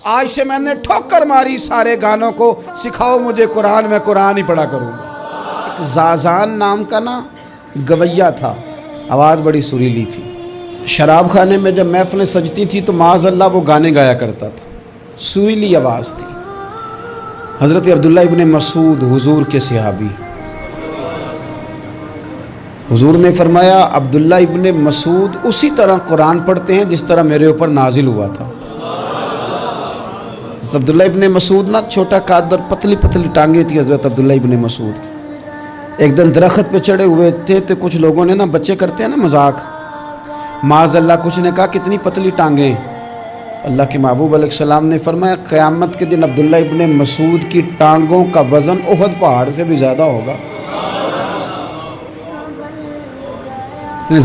آج سے میں نے ٹھوکر ماری سارے گانوں کو، سکھاؤ مجھے قرآن، میں قرآن ہی پڑھا کروں گا۔ ایک زازان نام کا نا گویا تھا، آواز بڑی سریلی تھی۔ شراب خانے میں جب محفلیں سجتی تھی تو معاذ اللہ وہ گانے گایا کرتا تھا، سریلی آواز تھی۔ حضرت عبداللہ ابن مسعود حضور کے صحابی، حضور نے فرمایا عبداللہ ابن مسعود اسی طرح قرآن پڑھتے ہیں جس طرح میرے اوپر نازل ہوا تھا۔ عبداللہ ابن مسعود نا چھوٹا قد اور پتلی پتلی ٹانگیں تھی حضرت عبداللہ ابن مسعود کی۔ ایک دن درخت پہ چڑھے ہوئے تھے تو کچھ لوگوں نے نا، بچے کرتے ہیں نا مذاق، معاذ اللہ کچھ نے کہا کتنی پتلی ٹانگیں۔ اللہ کے محبوب علیہ السلام نے فرمایا قیامت کے دن عبداللہ ابن مسعود کی ٹانگوں کا وزن احد پہاڑ سے بھی زیادہ ہوگا۔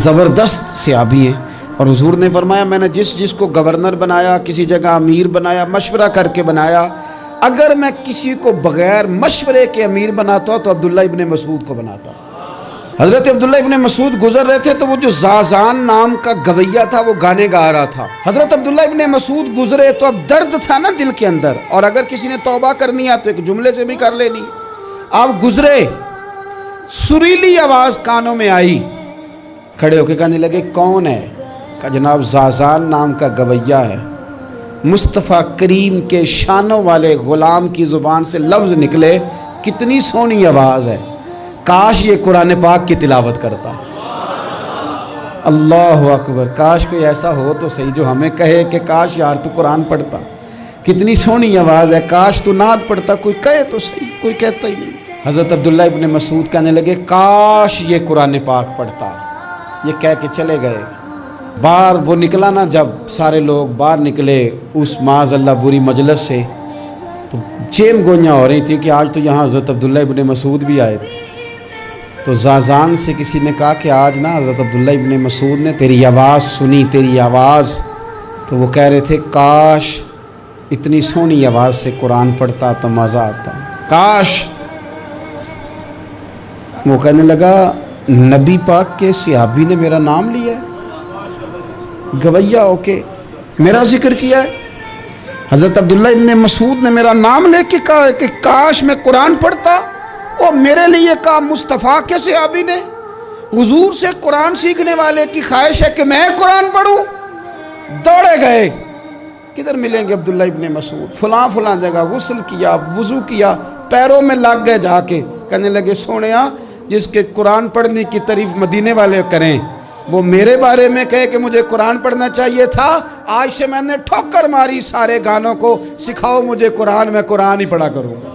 زبردست صحابی ہیں، اور حضور نے فرمایا میں نے جس کو گورنر بنایا، کسی جگہ امیر بنایا، مشورہ کر کے بنایا، اگر میں کسی کو بغیر مشورے کے امیر بناتا تو عبداللہ ابن مسعود کو بناتا۔ حضرت عبداللہ ابن مسعود گزر رہے تھے تو وہ جو زازان نام کا گویا تھا وہ گانے گا رہا تھا۔ حضرت عبداللہ ابن مسعود گزرے تو اب درد تھا نا دل کے اندر، اور اگر کسی نے توبہ کرنی ہے تو ایک جملے سے بھی کر لینی۔ آپ گزرے، سریلی آواز کانوں میں آئی، کھڑے ہو کے کہنے لگے کون ہے؟ کہا جناب زازان نام کا گویا ہے۔ مصطفیٰ کریم کے شانوں والے غلام کی زبان سے لفظ نکلے، کتنی سونی آواز ہے، کاش یہ قرآن پاک کی تلاوت کرتا۔ اللہ اکبر، کاش کوئی ایسا ہو تو صحیح جو ہمیں کہے کہ کاش یار تو قرآن پڑھتا، کتنی سونی آواز ہے، کاش تو نعت پڑھتا، کوئی کہے تو صحیح، کوئی کہتا ہی نہیں۔ حضرت عبداللہ ابن مسعود کہنے لگے کاش یہ قرآن پاک پڑھتا، یہ کہہ کے چلے گئے۔ باہر وہ نکلا نا، جب سارے لوگ باہر نکلے اس معاذ اللہ بری مجلس سے، تو چیم گوئیاں ہو رہی تھی کہ آج تو یہاں حضرت عبداللہ ابن مسعود بھی آئے تھے۔ تو زازان سے کسی نے کہا کہ آج نا حضرت عبداللہ ابن مسعود نے تیری آواز سنی، تیری آواز، تو وہ کہہ رہے تھے کاش اتنی سونی آواز سے قرآن پڑھتا تو مزہ آتا، کاش۔ وہ کہنے لگا نبی پاک کے صحابی نے میرا نام لیا ہے، گویا ہو کے میرا ذکر کیا ہے۔ حضرت عبداللہ ابن مسعود نے میرا نام لے کے کہا کہ کاش میں قرآن پڑھتا، اور میرے لیے کہا مصطفیٰ کے صحابی نے، حضور سے قرآن سیکھنے والے کی خواہش ہے کہ میں قرآن پڑھوں۔ دوڑے گئے، کدھر ملیں گے عبداللہ ابن مسعود؟ فلاں جگہ غسل کیا، وضو کیا، پیروں میں لگ گئے جا کے، کہنے لگے سونیا جس کے قرآن پڑھنے کی تعریف مدینے والے کریں وہ میرے بارے میں کہے کہ مجھے قرآن پڑھنا چاہیے تھا، آج سے میں نے ٹھوکر ماری سارے گانوں کو، سکھاؤ مجھے قرآن، میں قرآن ہی پڑھا کروں گا،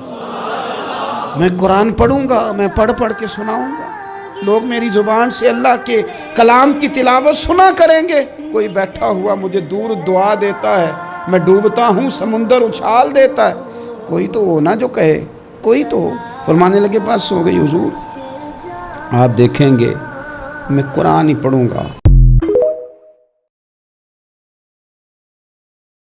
میں قرآن پڑھوں گا، میں پڑھ کے سناؤں گا، لوگ میری زبان سے اللہ کے کلام کی تلاوت سنا کریں گے۔ کوئی بیٹھا ہوا مجھے دور دعا دیتا ہے، میں ڈوبتا ہوں سمندر اچھال دیتا ہے، کوئی تو ہو نا جو کہے، کوئی تو ہو۔ فرمانے لگے بس ہو گئی حضور، آپ دیکھیں گے میں قرآن ہی پڑھوں گا۔